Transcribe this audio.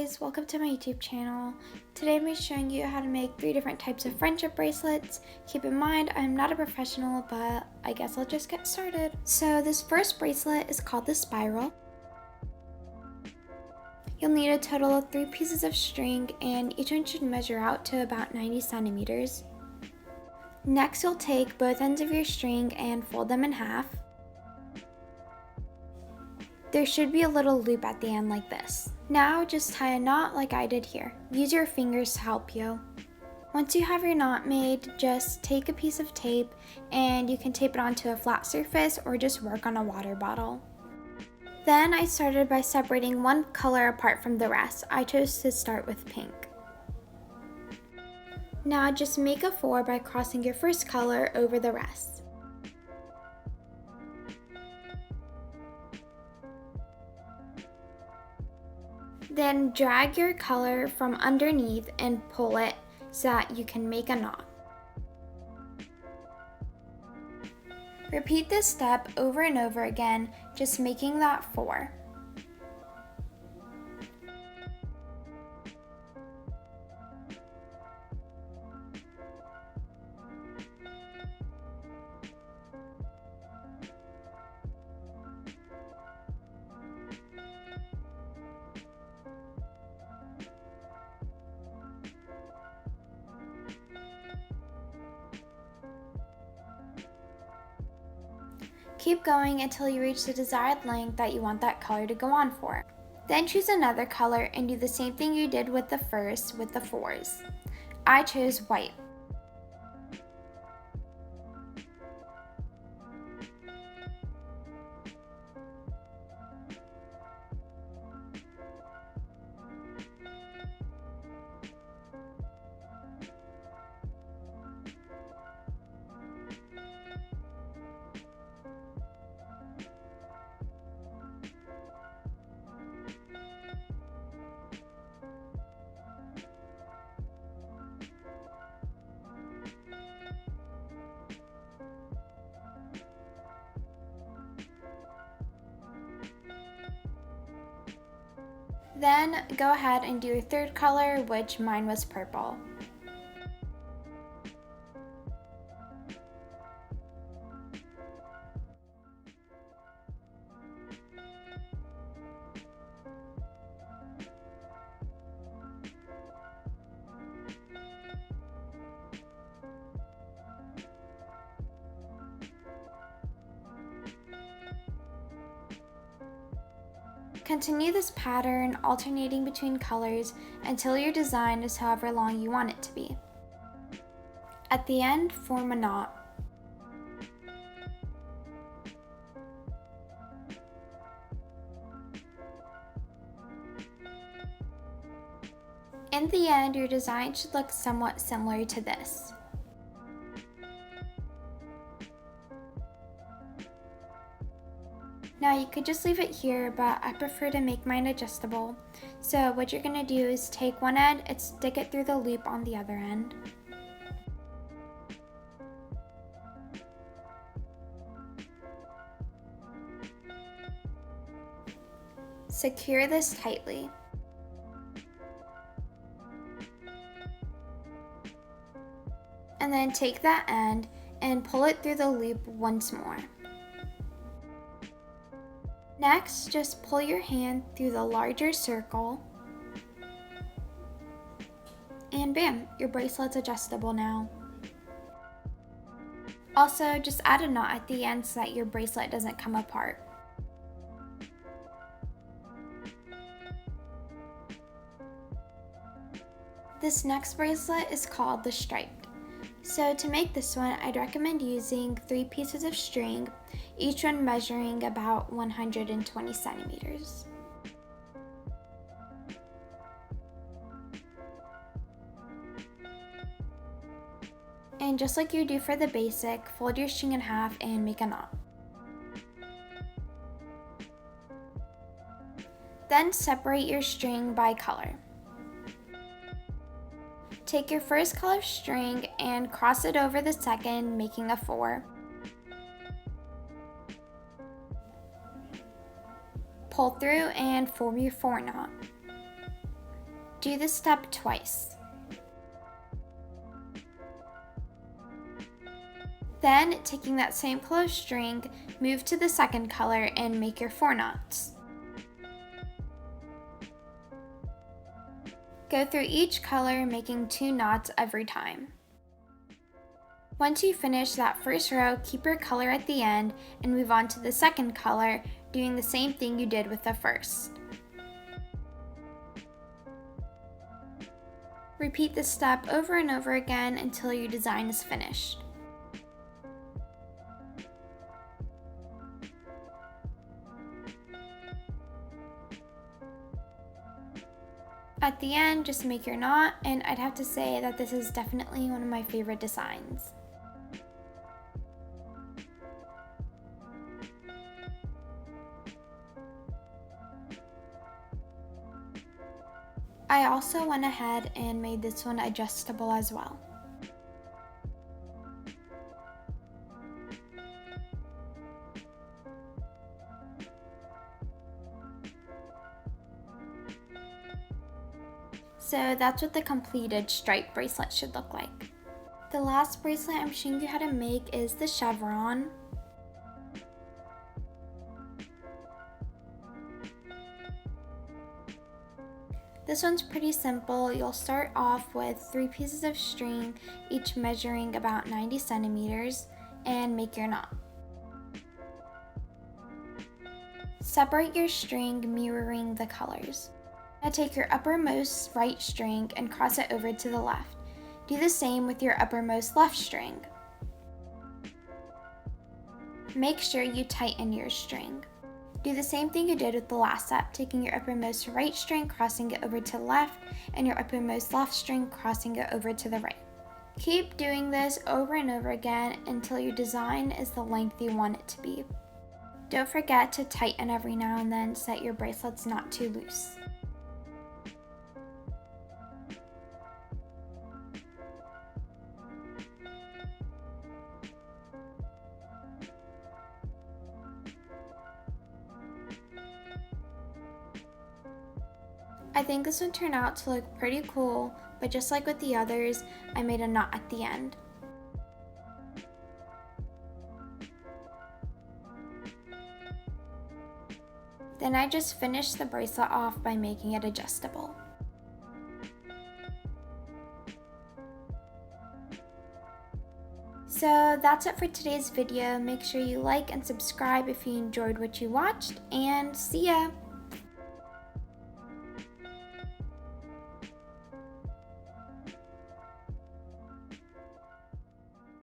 guys, welcome to my YouTube channel. Today I'm going to be showing you how to make 3 different types of friendship bracelets. Keep in mind, I'm not a professional, but I guess I'll just get started. So this first bracelet is called the spiral. You'll need a total of 3 pieces of string, and each one should measure out to about 90 centimeters. Next, you'll take both ends of your string and fold them in half. There should be a little loop at the end like this. Now just tie a knot like I did here. Use your fingers to help you. Once you have your knot made, just take a piece of tape and you can tape it onto a flat surface or just work on a water bottle. Then I started by separating one color apart from the rest. I chose to start with pink. Now just make a 4 by crossing your first color over the rest. Then drag your color from underneath and pull it so that you can make a knot. Repeat this step over and over again, just making that 4. Keep going until you reach the desired length that you want that color to go on for. Then choose another color and do the same thing you did with the first with the 4s. I chose white. Then go ahead and do your third color, which mine was purple. Continue this pattern, alternating between colors until your design is however long you want it to be. At the end, form a knot. In the end, your design should look somewhat similar to this. Now you could just leave it here, but I prefer to make mine adjustable. So what you're going to do is take one end and stick it through the loop on the other end. Secure this tightly. And then take that end and pull it through the loop once more. Next, just pull your hand through the larger circle, and bam, your bracelet's adjustable now. Also, just add a knot at the end so that your bracelet doesn't come apart. This next bracelet is called the striped. So to make this one, I'd recommend using 3 pieces of string, each one measuring about 120 centimeters. And just like you do for the basic, fold your string in half and make a knot. Then separate your string by color. Take your first color string and cross it over the second, making a 4. Pull through and form your 4 knot. Do this step twice. Then, taking that same color of string, move to the second color and make your 4 knots. Go through each color making 2 knots every time. Once you finish that first row, keep your color at the end and move on to the second color, doing the same thing you did with the first. Repeat this step over and over again until your design is finished. At the end, just make your knot, and I'd have to say that this is definitely one of my favorite designs. I also went ahead and made this one adjustable as well. So that's what the completed stripe bracelet should look like. The last bracelet I'm showing you how to make is the chevron. This one's pretty simple. You'll start off with 3 pieces of string, each measuring about 90 centimeters, and make your knot. Separate your string mirroring the colors. Now take your uppermost right string and cross it over to the left. Do the same with your uppermost left string. Make sure you tighten your string. Do the same thing you did with the last step, taking your uppermost right string, crossing it over to the left, and your uppermost left string, crossing it over to the right. Keep doing this over and over again until your design is the length you want it to be. Don't forget to tighten every now and then so that your bracelet's not too loose. I think this one turned out to look pretty cool, but just like with the others, I made a knot at the end. Then I just finished the bracelet off by making it adjustable. So that's it for today's video. Make sure you like and subscribe if you enjoyed what you watched, and see ya!